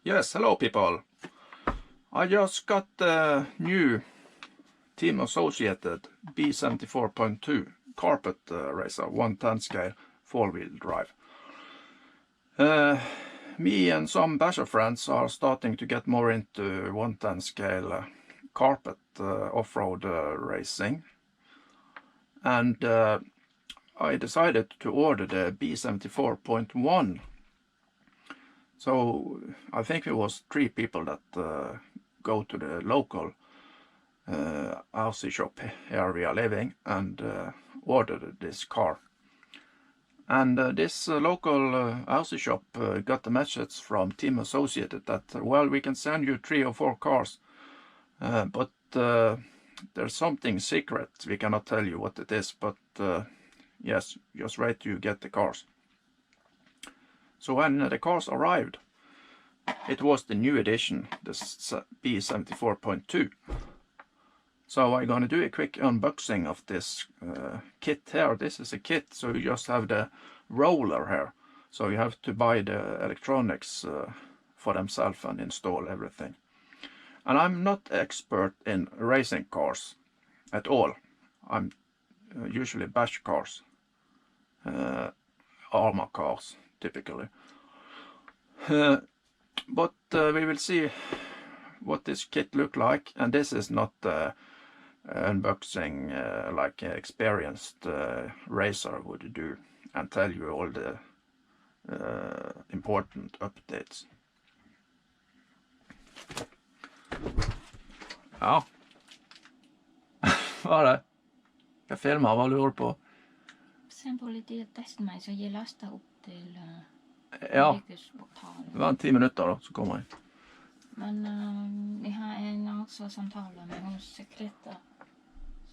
Yes, hello people. I just got the new Team Associated B74.2 carpet racer, 110 scale 4-wheel drive. Me and some basher friends are starting to get more into 110 scale carpet off-road racing. And I decided to order the B74.1. So I think it was 3 people that go to the local RC shop here we are living and ordered this car. And this local RC shop got a message from Team Associated that, well, we can send you 3 or 4 cars, but there's something secret. We cannot tell you what it is, but yes, just wait till you get the cars. So when the cars arrived, it was the new edition, the B74.2. So I'm gonna do a quick unboxing of this kit here. This is a kit, so you just have the roller here. So you have to buy the electronics for themselves and install everything. And I'm not expert in racing cars at all. I'm usually bash cars, armor cars typically. But we will see what this kit look like, and this is not unboxing like an experienced racer would do and tell you all the important updates. Ja. Hva er det? Jeg filmer, hva lurer du på? Sen på litt testen meg, så jeg lastet opp til Ja, det var 10 minutter da, så kommer jeg. Men jeg har en også samtale med hos sekretær,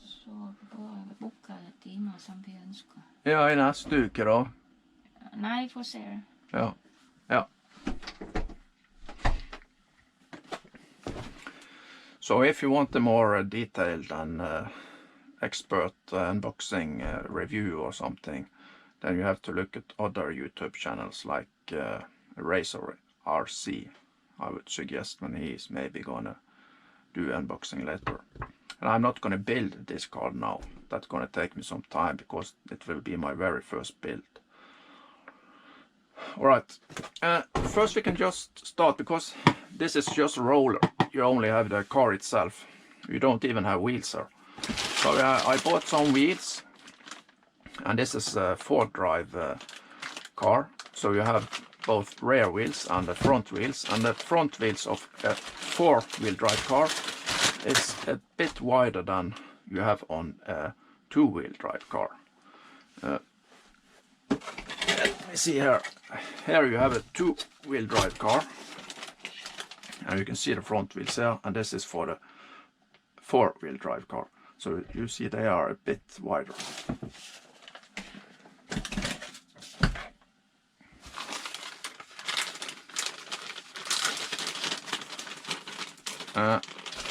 så vi får boka timer som vi ønsker. Ja, i neste uke da. Nei, får se. Ja, ja. So if you want a more detailed and expert unboxing review or something, then you have to look at other YouTube channels like Racer RC. I would suggest when he's maybe gonna do unboxing later. And I'm not gonna build this car now. That's gonna take me some time because it will be my very first build. Alright, first we can just start because this is just a roller. You only have the car itself. You don't even have wheels here. So I bought some wheels. And this is a 4-drive car, so you have both rear wheels and the front wheels, and the front wheels of a 4-wheel drive car is a bit wider than you have on a 2-wheel drive car. Let me see here. Here you have a 2-wheel drive car, and you can see the front wheels here, and this is for the 4-wheel drive car. So you see they are a bit wider.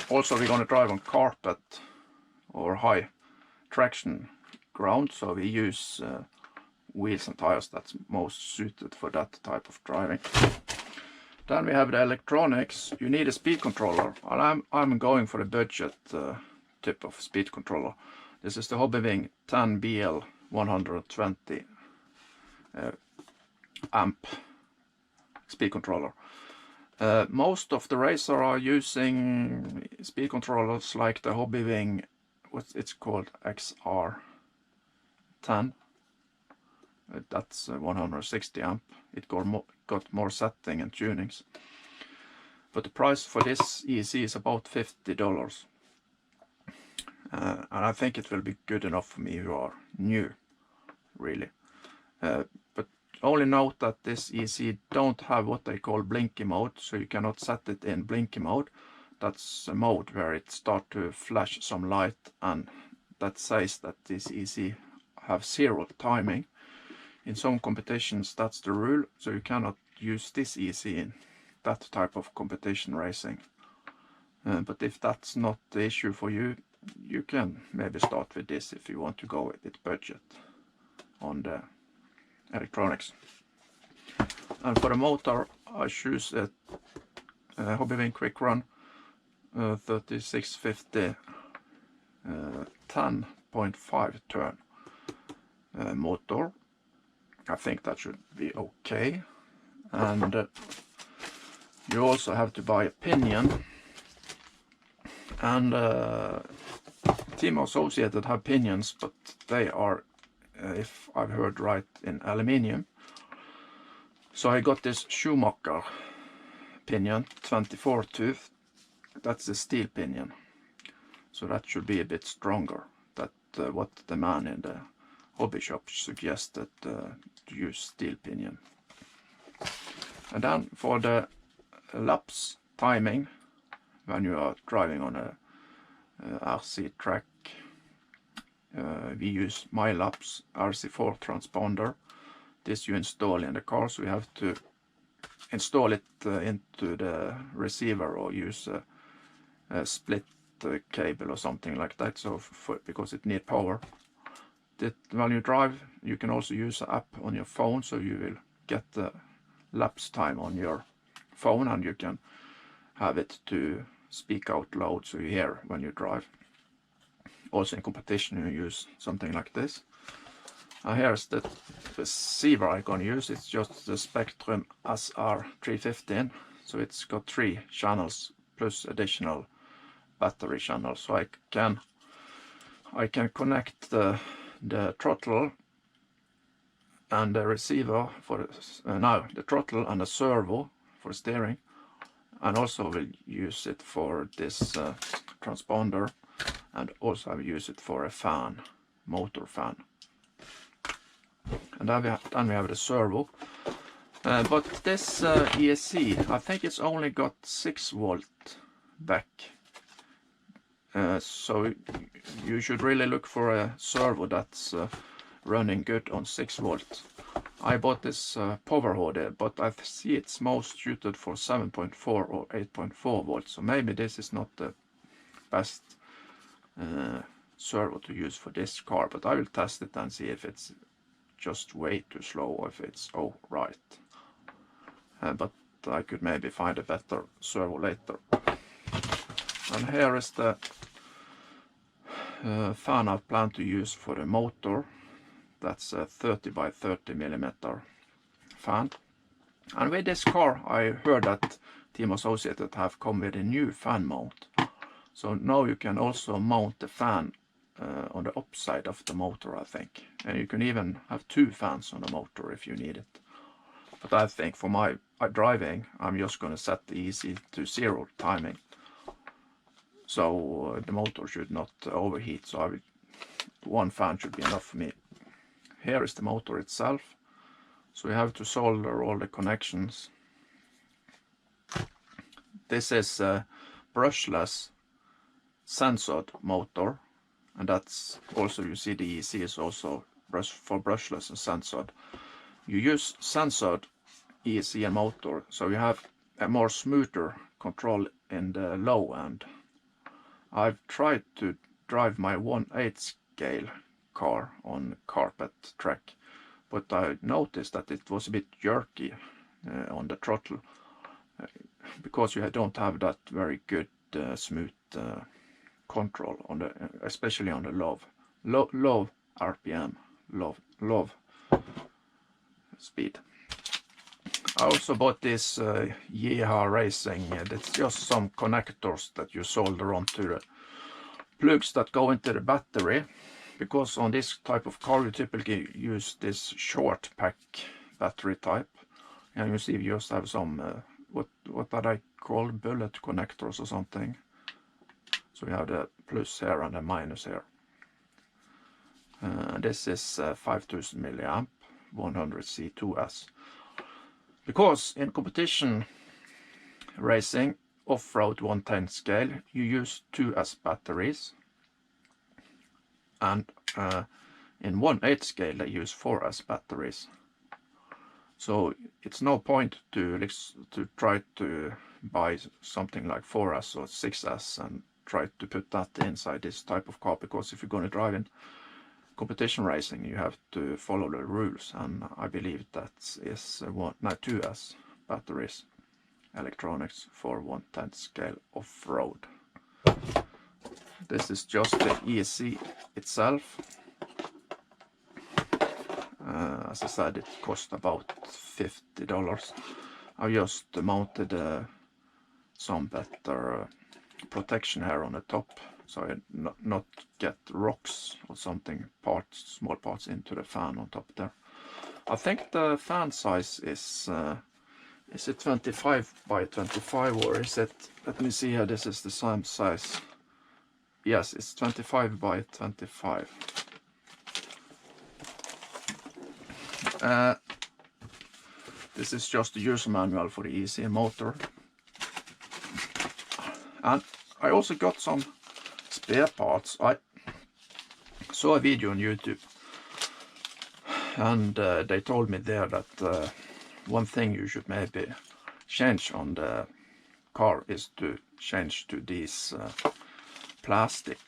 Also we're going to drive on carpet or high traction ground, so we use wheels and tires that's most suited for that type of driving. Then we have the electronics. You need a speed controller, and I'm going for a budget type of speed controller. This is the Hobbywing 10BL 120 amp speed controller. Most of the racers are using speed controllers like the Hobbywing, what's it's called, XR10. That's 160 amp. It got more setting and tunings. But the price for this EC is about $50. And I think it will be good enough for me who are new, really. But only note that this EC don't have what they call Blinky mode, so you cannot set it in Blinky mode. That's a mode where it starts to flash some light, and that says that this EC have 0 timing. In some competitions that's the rule, so you cannot use this EC in that type of competition racing. But if that's not the issue for you, you can maybe start with this if you want to go with budget on the electronics. And for the motor I choose a Hobbyvin Quick Run 3650 10.5 turn motor. I think that should be okay. And you also have to buy a pinion, and Team Associated have pinions, but they are, if I've heard right, in aluminium. So I got this Schumacher pinion, 24 tooth. That's a steel pinion, so that should be a bit stronger. That what the man in the hobby shop suggested, to use steel pinion. And then for the laps timing, when you are driving on a RC track, we use MyLaps RC4 transponder. This you install in the car, so you have to install it into the receiver or use a split cable or something like that, so because it needs power. When you drive, you can also use an app on your phone, so you will get the lapse time on your phone, and you can have it to speak out loud so you hear when you drive. Also in competition you use something like this. And here's the receiver I'm going to use. It's just the Spectrum SR315, so it's got 3 channels plus additional battery channels, so I can connect the throttle and the receiver for the throttle and the servo for steering, and also will use it for this transponder, and also I will use it for a fan, motor fan. And then we have the servo, but this ESC, I think it's only got 6 volt back, so you should really look for a servo that's running good on 6 volt. I bought this power hoodie, but I see it's most suited for 7.4 or 8.4 volts, so maybe this is not the best servo to use for this car, but I will test it and see if it's just way too slow or if it's alright. But I could maybe find a better servo later. And here is the fan I plan to use for the motor. That's a 30 by 30 millimeter fan. And with this car I heard that Team Associated have come with a new fan mount. So now you can also mount the fan on the upside of the motor, I think. And you can even have 2 fans on the motor if you need it. But I think for my driving, I'm just going to set the EC to 0 timing. So the motor should not overheat, so 1 fan should be enough for me. Here is the motor itself. So we have to solder all the connections. This is a brushless sensored motor, and that's also, you see the EC is also for brushless and sensored. You use sensored EC and motor, so you have a more smoother control in the low end. I've tried to drive my 1/8 scale car on carpet track, but I noticed that it was a bit jerky on the throttle, because you don't have that very good smooth control on the, especially on the low RPM, low speed. I also bought this Yeehaw Racing. It's just some connectors that you solder onto the plugs that go into the battery, because on this type of car you typically use this short pack battery type, and you see you just have some what are they called, bullet connectors or something. So we have the plus here and the minus here. This is 5000 milliamp 100 C2S. Because in competition racing, off-road 110 scale, you use 2S batteries, and in 1/8 scale they use 4S batteries. So it's no point to try to buy something like 4S or 6S and try to put that inside this type of car, because if you're going to drive in competition racing you have to follow the rules, and I believe that is 2S batteries. electronics for 1/10 scale off-road. This is just the EC itself. As I said, it cost about $50. I just mounted some better protection here on the top, so I not get rocks or something, small parts into the fan on top there. I think the fan size is it 25 by 25 or is it, let me see here, this is the same size. Yes, it's 25 by 25. This is just the user manual for the EC motor. And I also got some spare parts. I saw a video on YouTube, and they told me there that one thing you should maybe change on the car is to change to these plastic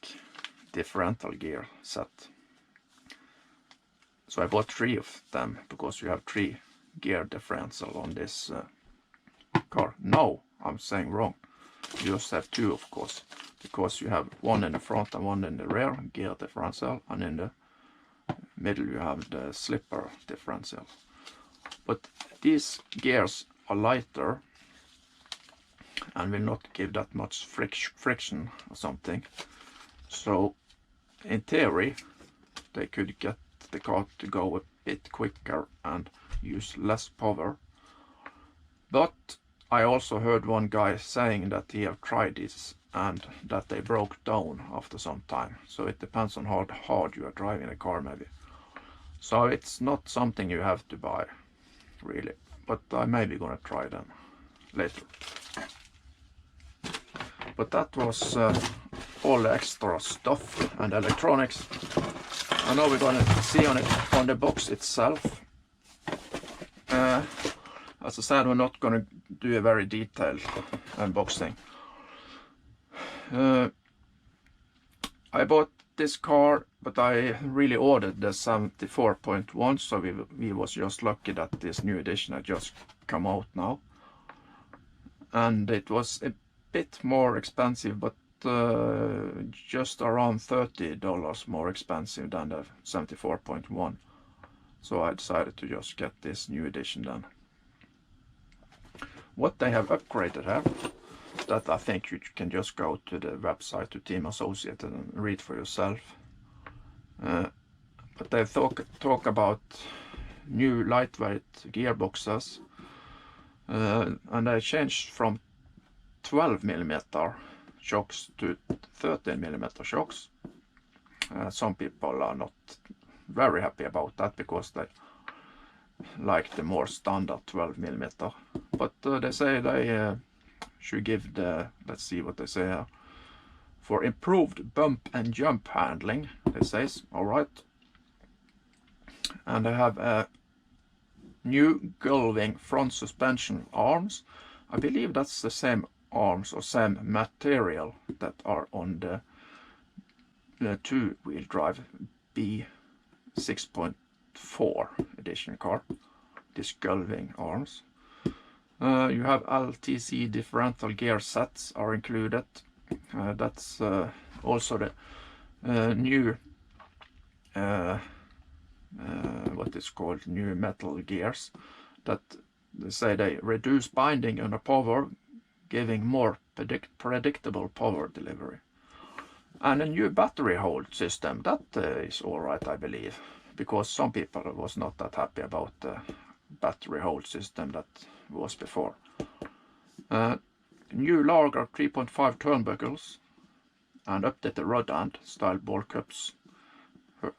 differential gear set. So I bought 3 of them because you have 3 gear differential on this car. No, I'm saying wrong. You just have 2, of course, because you have one in the front and one in the rear gear differential, and in the middle you have the slipper differential. But these gears are lighter and will not give that much friction or something. So in theory they could get the car to go a bit quicker and use less power. But I also heard one guy saying that he have tried this and that they broke down after some time. So it depends on how hard you are driving the car maybe. So it's not something you have to buy really, but I may be gonna try them later. But that was all the extra stuff and electronics. I know we're gonna see on the box itself. As I said, we're not gonna do a very detailed unboxing. I bought this car, but I really ordered the 74.1, so we was just lucky that this new edition had just come out now. And it was a bit more expensive, but just around $30 more expensive than the 74.1. So I decided to just get this new edition then. What they have upgraded here, that I think you can just go to the website to Team Associated and read for yourself. But they talk about new lightweight gearboxes, and they changed from 12mm shocks to 13mm shocks. Some people are not very happy about that because they like the more standard 12mm, but they say they should give the, let's see what they say here, for improved bump and jump handling, they says. All right. And they have a new gullwing front suspension arms. I believe that's the same arms or same material that are on the 2-wheel drive B6.4 edition car, this gullwing arms. You have LTC differential gear sets are included. That's also the new what is called new metal gears, that they say they reduce binding under power, giving more predictable power delivery. And a new battery hold system, that is alright, I believe, because some people was not that happy about the battery hold system that was before. New larger 3.5 turnbuckles and updated rod end style ball cups.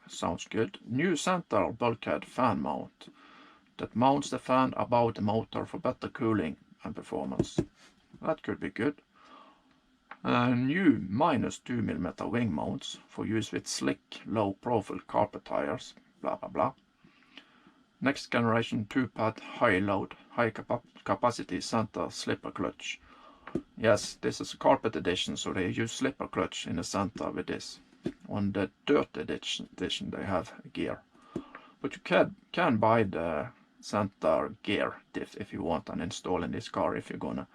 Sounds good. New center bulkhead fan mount that mounts the fan above the motor for better cooling and performance. That could be good. New -2mm wing mounts for use with slick, low profile carpet tires, blah blah blah. Next generation 2-pad high load, high capacity center slipper clutch. Yes, this is a carpet edition, so they use slipper clutch in the center with this. On the dirt edition they have gear. But you can buy the center gear diff if you want and install in this car if you're gonna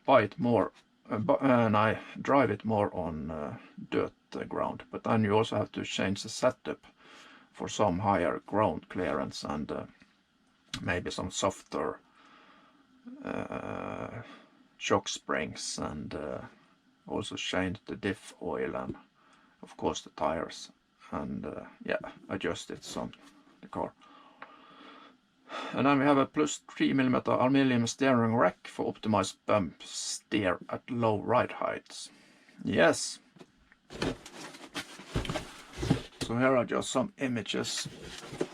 buy it more and I drive it more on dirt ground. But then you also have to change the setup for some higher ground clearance and maybe some softer shock springs, and also change the diff oil and of course the tires, and yeah, adjust it some the car. And then we have a plus 3mm aluminium steering rack for optimized bump steer at low ride heights. Yes. So here are just some images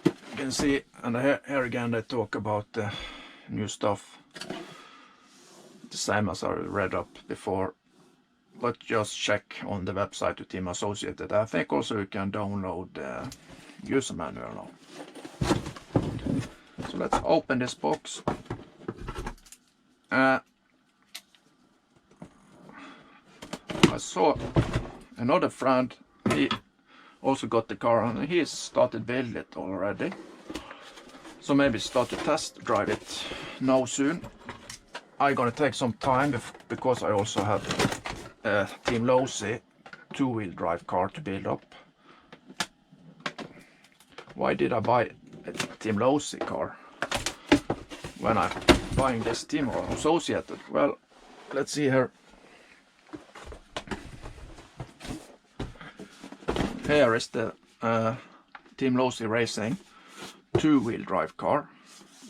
you can see, and here again they talk about the new stuff, the same as I read up before, but just check on the website to Team Associated. I think also you can download the user manual now. So let's open this box. I saw another friend, he also got the car and he started building it already. So maybe start to test drive it now soon. I'm gonna take some time because I also have a Team Losi 2-wheel drive car to build up. Why did I buy a Team Losi car when I'm buying this Team Associated? Well, let's see here. Here is the Team Losi Racing 2-wheel drive car,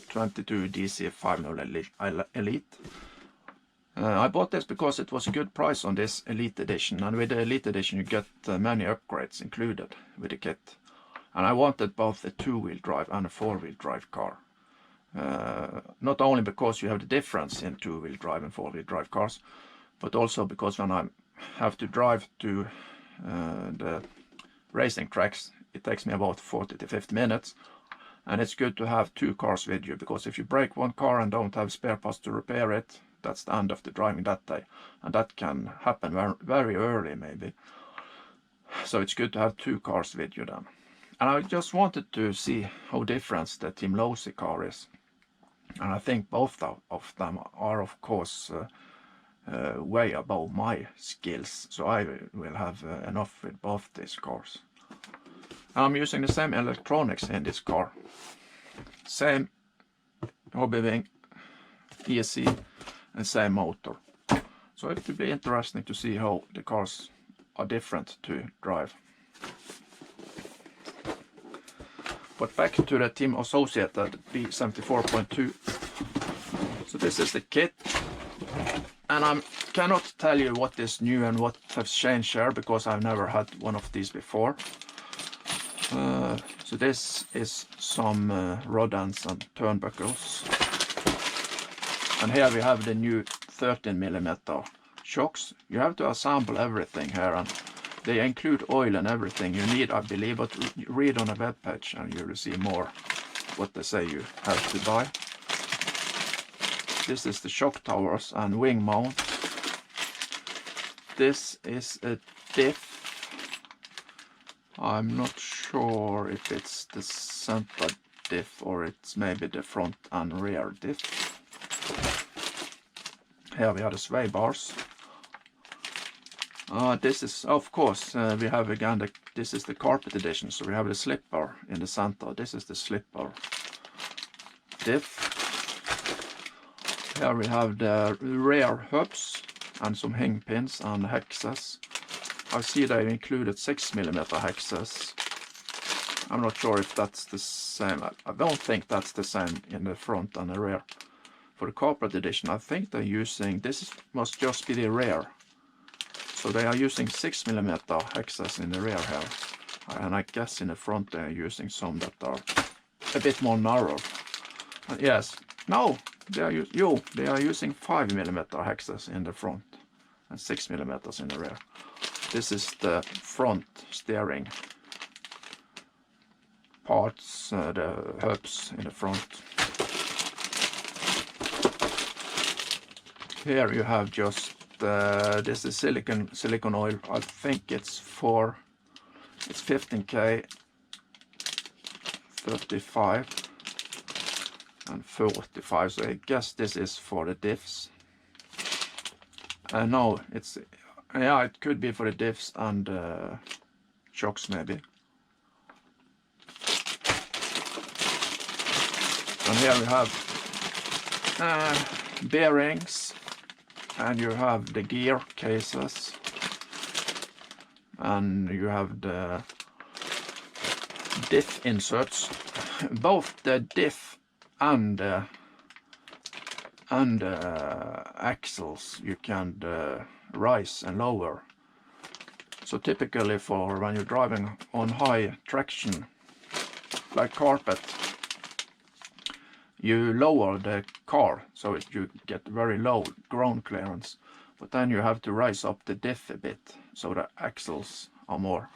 22 DC 5.0 Elite. I bought this because it was a good price on this Elite Edition, and with the Elite Edition you get many upgrades included with the kit. And I wanted both a 2-wheel drive and a 4-wheel drive car. Not only because you have the difference in 2-wheel drive and 4-wheel drive cars, but also because when I have to drive to the racing tracks, it takes me about 40 to 50 minutes. And it's good to have two cars with you, because if you break one car and don't have spare parts to repair it, that's the end of the driving that day. And that can happen very early maybe. So it's good to have two cars with you then. And I just wanted to see how different the Team Losi car is. And I think both of them are of course way above my skills. So I will have enough with both these cars. And I'm using the same electronics in this car. Same hobby wing, ESC, and same motor. So it will be interesting to see how the cars are different to drive. But back to the Team Associated B74.2. So this is the kit. And I cannot tell you what is new and what has changed here, because I've never had one of these before. So this is some rod ends and turnbuckles. And here we have the new 13mm shocks. You have to assemble everything here, and they include oil and everything you need, I believe, but read on a web page and you will see more what they say you have to buy. This is the shock towers and wing mount. This is a Diff. I'm not sure if it's the center diff or it's maybe the front and rear diff. Here we have the sway bars. This is, of course, we have again, this is the carpet edition, so we have the slipper in the center. This is the slipper diff. Here we have the rear hubs and some hing pins and hexes. I see they included 6mm hexes. I'm not sure if that's the same. I don't think that's the same in the front and the rear. For the corporate edition, I think they're using, must just be the rear. So they are using 6mm hexes in the rear here. And I guess in the front they are using some that are a bit more narrow. Yes, no, they are using 5mm hexes in the front and 6mm in the rear. This is the front steering parts, the hubs in the front. Here you have just this is silicone oil. I think it's 15K 35. and 45, so I guess this is for the diffs. No, it's, yeah, it could be for the diffs and shocks maybe. And here we have bearings, and you have the gear cases, and you have the diff inserts. Both the diff and axles you can rise and lower. So typically for when you're driving on high traction like carpet, you lower the car so you get very low ground clearance, but then you have to raise up the diff a bit so the axles are more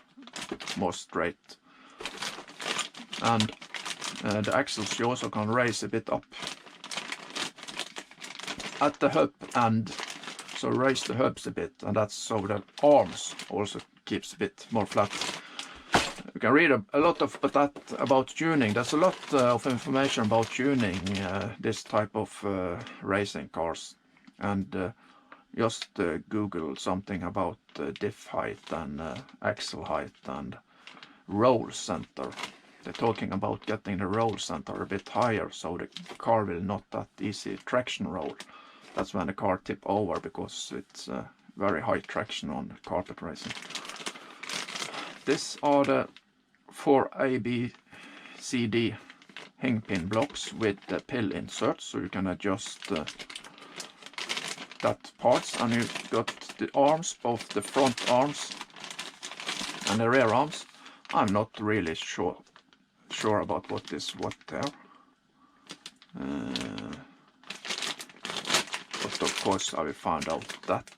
straight. And the axles you also can raise a bit up at the hub end, so raise the hubs a bit, and that's so the arms also keeps a bit more flat. You can read a lot about tuning. There's a lot of information about tuning this type of racing cars, and just Google something about diff height and axle height and roll center. They're talking about getting the roll center a bit higher so the car will not that easy traction roll. That's when the car tip over, because it's very high traction on carpet racing. These are the 4 ABCD hingpin blocks with the pill inserts, so you can adjust that parts. And you've got the arms, both the front arms and the rear arms. I'm not really sure about what there. But of course I will find out that.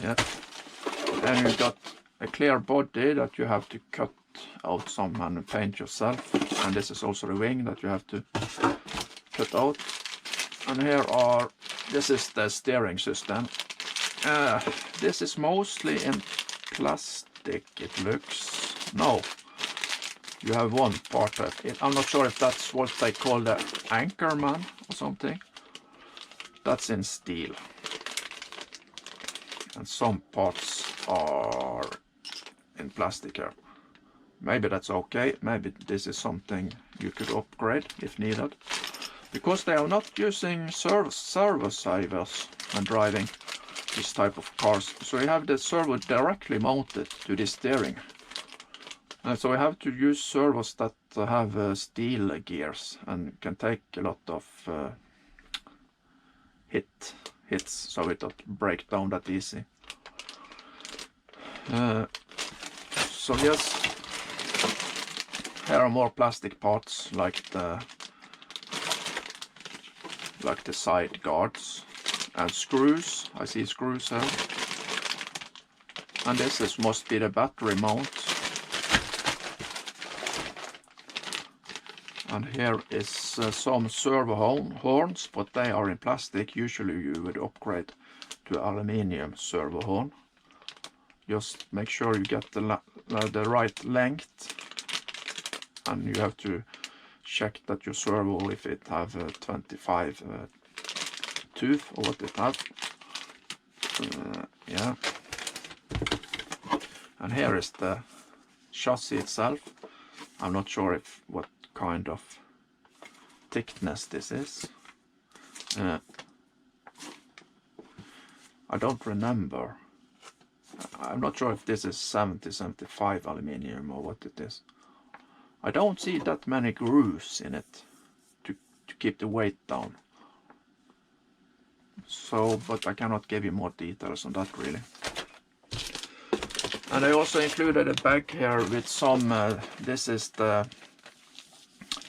Yeah. Then you got a clear body that you have to cut out some and paint yourself, and this is also the wing that you have to cut out. And this is the steering system. This is mostly in plastic, it looks. No, you have one part of it. I'm not sure if that's what they call the anchor man or something. That's in steel. And some parts are in plastic here. Maybe that's okay. Maybe this is something you could upgrade if needed. Because they are not using servo savers when driving this type of cars. So you have the servo directly mounted to the steering. So we have to use servos that have steel gears and can take a lot of hits, so it don't break down that easy. So yes, here are more plastic parts like the side guards and screws. I see screws here. And this must be the battery mount. And here is some servo horns, but they are in plastic. Usually you would upgrade to aluminium servo horn. Just make sure you get the right length, and you have to check that your servo, if it have 25 tooth or what it have. Yeah. And here is the chassis itself. I'm not sure what kind of thickness this is. I don't remember. I'm not sure if this is 70-75 aluminium or what it is. I don't see that many grooves in it to keep the weight down. So, but I cannot give you more details on that really. And I also included a bag here with some, this is the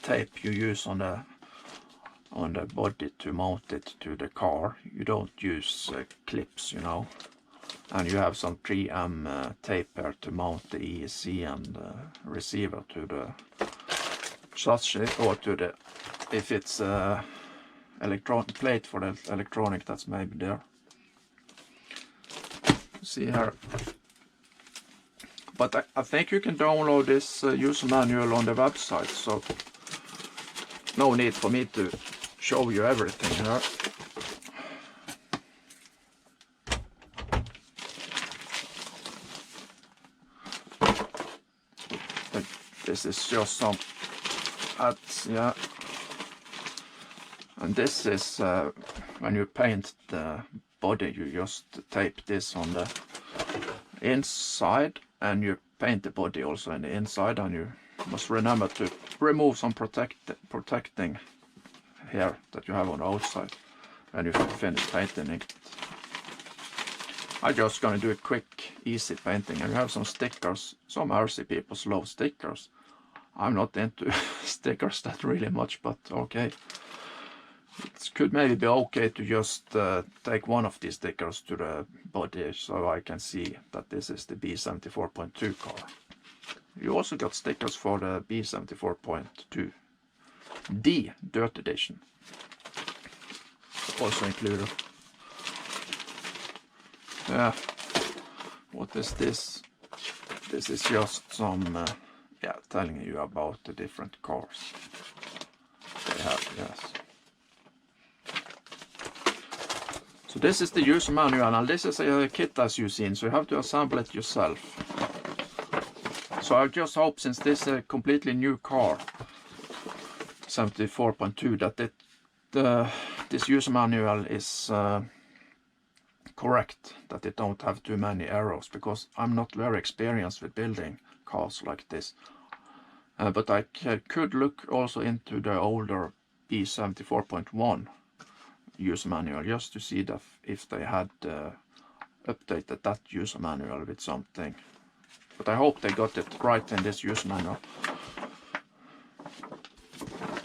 tape you use on the body to mount it to the car. You don't use clips, you know. And you have some 3M tape here to mount the ESC and receiver to the chassis, or to the, if it's electronic plate for the electronic, that's maybe there. See here, But I think you can download this user manual on the website, so no need for me to show you everything here. But this is just some ads, yeah. And this is when you paint the body, you just tape this on the inside, and you paint the body also in the inside, and you must remember to remove some protecting here that you have on the outside when you finish painting it. I'm just gonna do a quick, easy painting, and you have some stickers. Some RC people love stickers. I'm not into stickers that really much, but okay. It could maybe be okay to just take one of these stickers to the body so I can see that this is the B74.2 car. You also got stickers for the B74.2 D Dirt Edition. Also included. Yeah. What is this? This is just some, yeah, telling you about the different cars they have, yes. So this is the user manual, and this is a kit as you've seen, so you have to assemble it yourself. So I just hope, since this is a completely new car, 74.2, that this user manual is correct, that it don't have too many errors, because I'm not very experienced with building cars like this. But I could look also into the older B74.1 user manual just to see that if they had updated that user manual with something. But I hope they got it right in this user manual.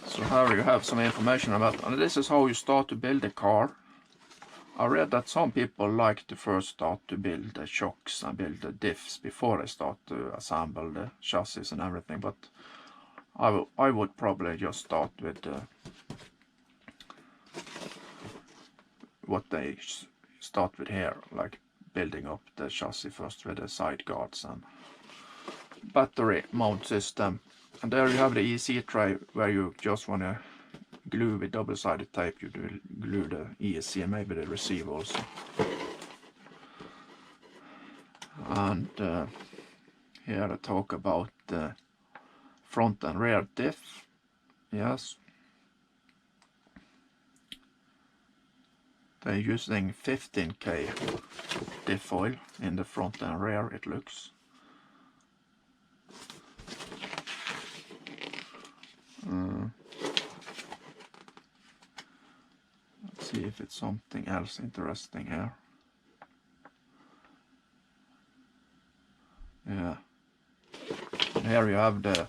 So here you have some information about, and this is how you start to build a car. I read that some people like to first start to build the shocks and build the diffs before they start to assemble the chassis and everything, but I would probably just start with what they start with here, like building up the chassis first with the side guards and battery mount system. And there you have the ESC tray, where you just want to glue with double-sided tape. You do glue the ESC and maybe the receiver also. And here I talk about the front and rear diff. Yes. They're using 15K diff oil in the front and rear, it looks. Let's see if it's something else interesting here. Yeah. And here you have the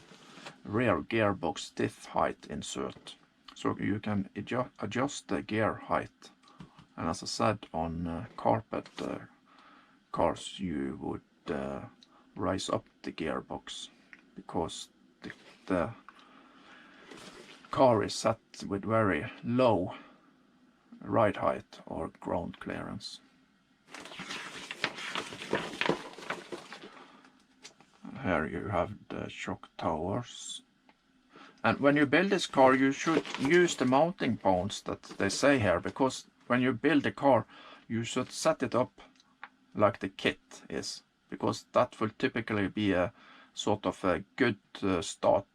rear gearbox diff height insert. So you can adjust the gear height. And as I said, on carpet cars you would raise up the gearbox, because the car is set with very low ride height or ground clearance. Here you have the shock towers. And when you build this car, you should use the mounting points that they say here, because when you build a car, you should set it up like the kit is, because that will typically be a sort of a good start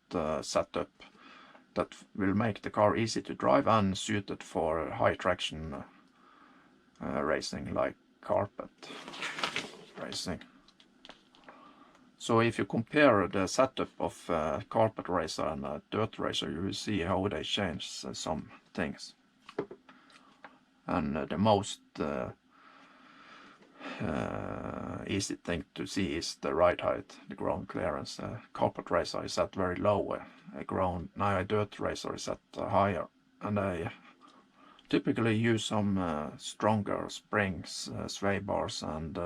setup that will make the car easy to drive and suited for high traction racing, like carpet racing. So if you compare the setup of a carpet racer and a dirt racer, you will see how they change some things. And the most easy thing to see is the ride height, the ground clearance. Carpet racer is set very low, a dirt racer is set higher, and I typically use some stronger springs, sway bars, and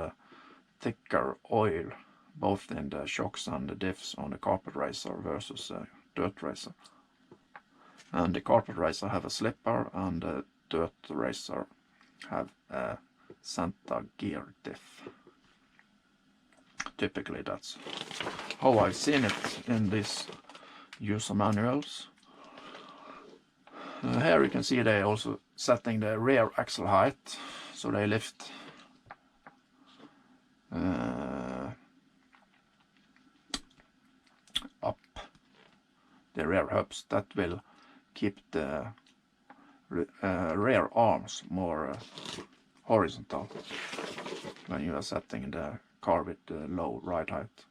thicker oil, both in the shocks and the diffs on the carpet racer versus a dirt racer. And the carpet racer have a slipper, and the dirt racer have a center gear diff. typically that's how I've seen it in these user manuals. Here you can see they also setting the rear axle height, so they lift up the rear hubs. That will keep the rear arms more horizontal when you are setting the car with the low ride height.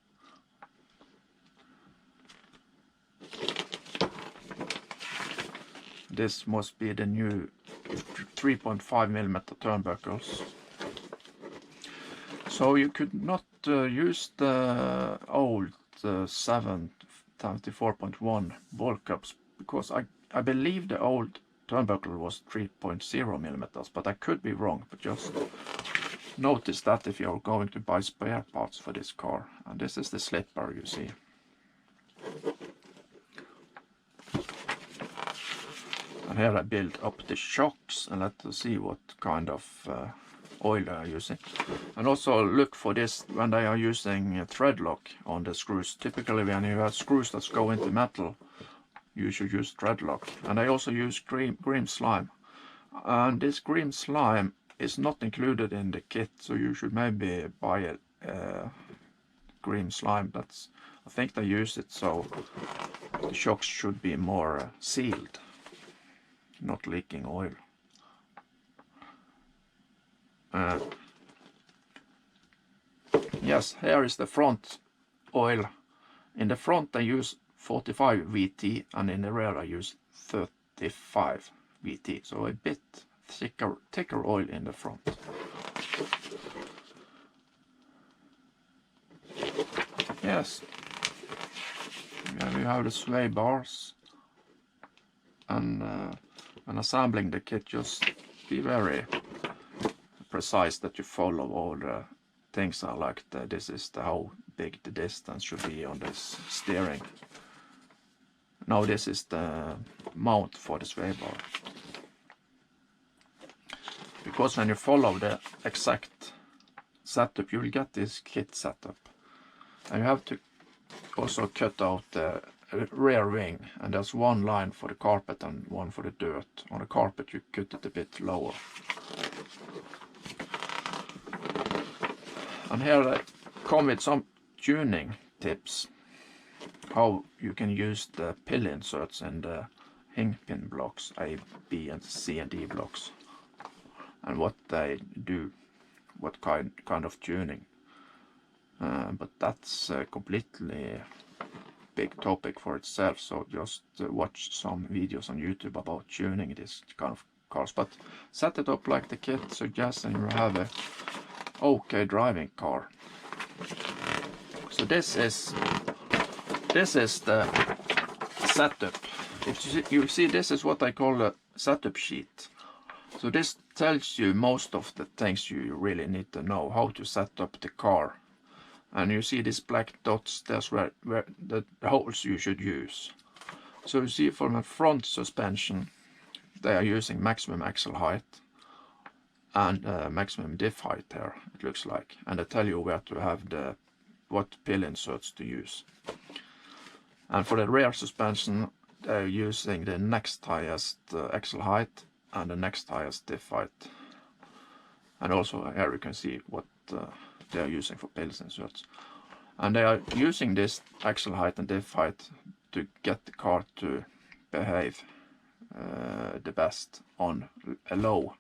This must be the new 3.5mm turnbuckles. So you could not use the old 74.1 ball cups, because I believe the old turnbuckle was 3.0mm, but I could be wrong. But just notice that if you're going to buy spare parts for this car. And this is the slipper you see. And here I build up the shocks, and let's see what kind of oil they are using. And also look for this when they are using thread lock on the screws. Typically when you have screws that go into metal, you should use thread lock. And I also use green slime. And this green slime is not included in the kit, so you should maybe buy a green slime. That's, I think they use it so the shocks should be more sealed, not leaking oil. Yes, here is the front oil. In the front I use 45 VT, and in the rear I use 35 VT, so a bit thicker oil in the front. Yes, here we have the sway bars, and when assembling the kit, just be very precise that you follow all the things are like this is how big the distance should be on this steering. Now this is the mount for the sway bar. Because when you follow the exact setup, you will get this kit setup. And you have to also cut out the rear wing, and there's one line for the carpet and one for the dirt. On the carpet you cut it a bit lower. And here I come with some tuning tips, how you can use the pill inserts in the hing pin blocks, A, B and C and D blocks, and what they do, what kind of tuning. But that's a completely big topic for itself, so just watch some videos on YouTube about tuning this kind of cars. But set it up like the kit suggests, and you have a okay driving car. So this is the setup. If you see, this is what I call a setup sheet. So this tells you most of the things you really need to know, how to set up the car. And you see these black dots, that's where the holes you should use. So you see for the front suspension, they are using maximum axle height and maximum diff height here, it looks like. And they tell you where to have what pill inserts to use. And for the rear suspension, they're using the next highest axle height and the next highest diff height. And also here you can see what they are using for pill inserts. And they are using this axle height and diff height to get the car to behave the best on a low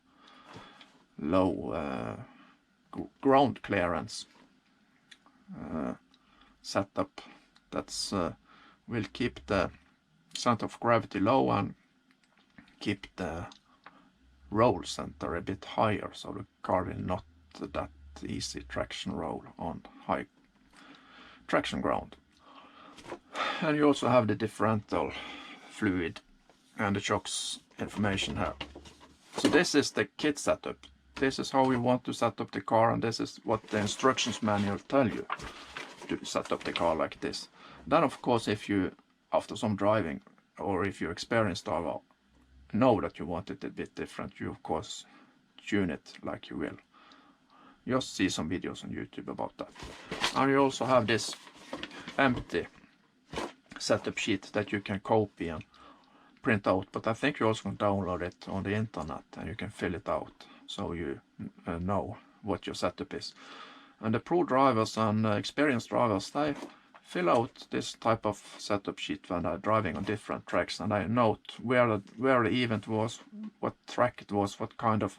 ground clearance setup. That's will keep the center of gravity low and keep the roll center a bit higher, so the car will not that easy traction roll on high traction ground. And you also have the differential fluid and the shocks information here. So this is the kit setup. This is how we want to set up the car, and this is what the instructions manual tell you to set up the car like this. Then of course, if you after some driving, or if you experienced driver know that you want it a bit different, you of course tune it like you will. just see some videos on YouTube about that. And you also have this empty setup sheet that you can copy and print out, but I think you also can download it on the internet and you can fill it out so you know what your setup is. And the pro drivers and experienced drivers, they fill out this type of setup sheet when they're driving on different tracks, and I note where the event was, what track it was, what kind of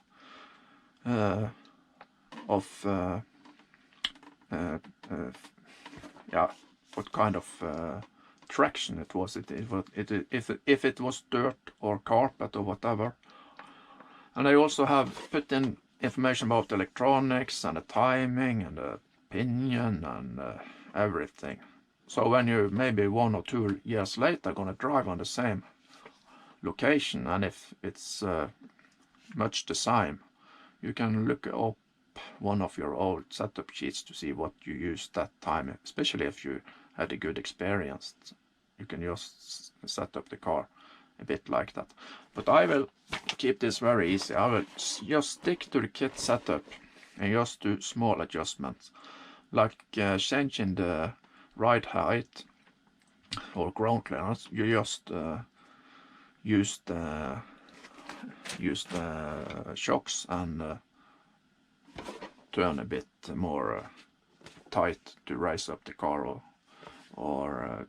what kind of traction it was. If it was dirt or carpet or whatever. And I also have put in information about the electronics and the timing and the pinion and everything. So when you maybe 1 or 2 years later gonna drive on the same location, and if it's much the same, you can look up one of your old setup sheets to see what you used that time, especially if you had a good experience. You can just set up the car a bit like that. But I will keep this very easy. I will just stick to the kit setup and just do small adjustments, like changing the ride height or ground clearance. You just use the shocks and turn a bit more tight to raise up the car, or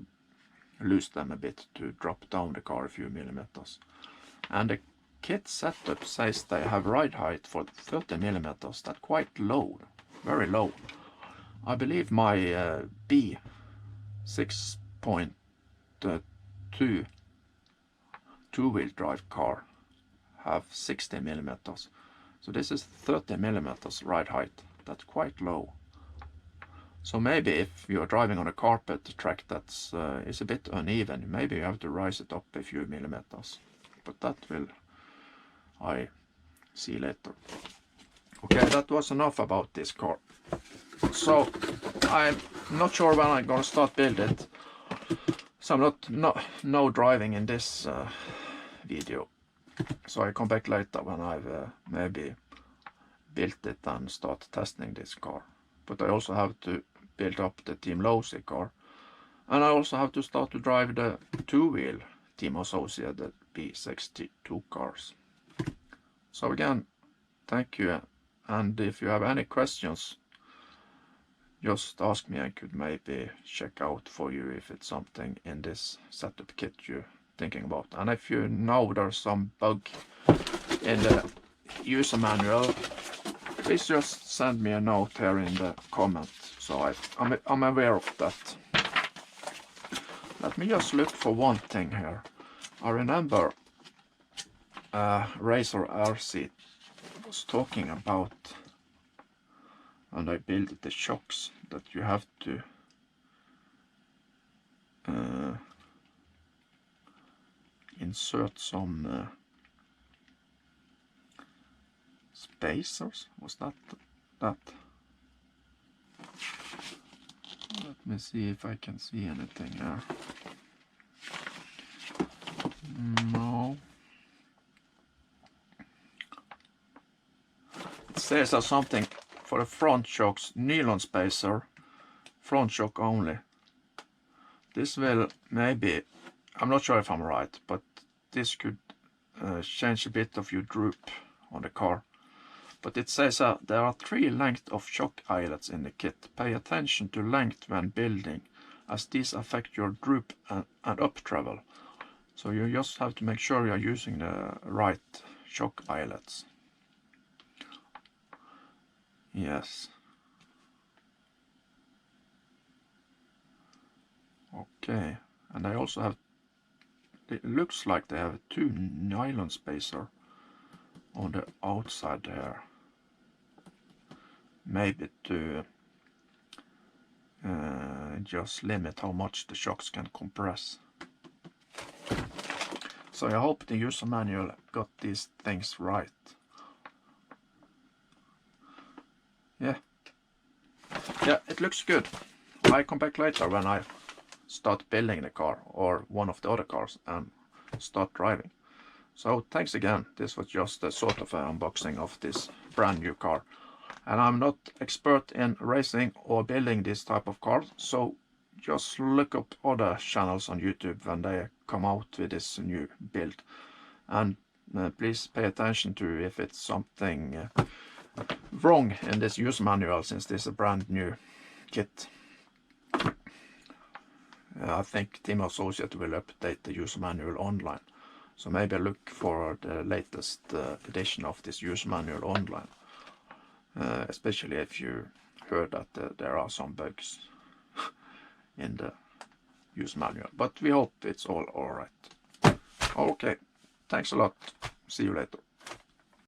loose them a bit to drop down the car a few millimeters. And the kit setup says they have ride height for 30 millimeters. That's quite low, very low. I believe my B74.2 2-wheel drive car have 60 millimeters. So this is 30 millimeters ride height. That's quite low. So maybe if you're driving on a carpet track that's is a bit uneven, maybe you have to rise it up a few millimeters. But that will I see later. Okay, that was enough about this car. So I'm not sure when I'm gonna start build it. So I'm no driving in this video. So I come back later when I've maybe built it and start testing this car. But I also have to build up the Team Losi car, and I also have to start to drive the 2-wheel Team Associated B72 cars. So again, thank you, and if you have any questions, just ask me. I could maybe check out for you if it's something in this setup kit you're thinking about. And if you know there's some bug in the user manual, please just send me a note here in the comment, so I'm aware of that. Let me just look for one thing here. I remember Racer RC was talking about, and I built the shocks, that you have to insert some spacers. Was that? Let me see if I can see anything here. No. It says something for the front shocks, nylon spacer, front shock only. This will maybe, I'm not sure if I'm right, but this could change a bit of your droop on the car. But it says there are 3 lengths of shock eyelets in the kit. Pay attention to length when building, as these affect your droop and up travel. So you just have to make sure you're using the right shock eyelets. Yes. Okay, and I also have, it looks like they have 2 nylon spacer on the outside there. Maybe to just limit how much the shocks can compress. So I hope the user manual got these things right. Yeah, it looks good. I come back later when I start building the car or one of the other cars and start driving. So thanks again. This was just a sort of an unboxing of this brand new car. And I'm not expert in racing or building this type of cars, so just look up other channels on YouTube when they come out with this new build. And please pay attention to if it's something wrong in this user manual, since this is a brand new kit. I think Team Associated will update the user manual online, so maybe look for the latest edition of this user manual online, especially if you heard that there are some bugs in the user manual, but we hope it's all alright. Okay, thanks a lot, see you later.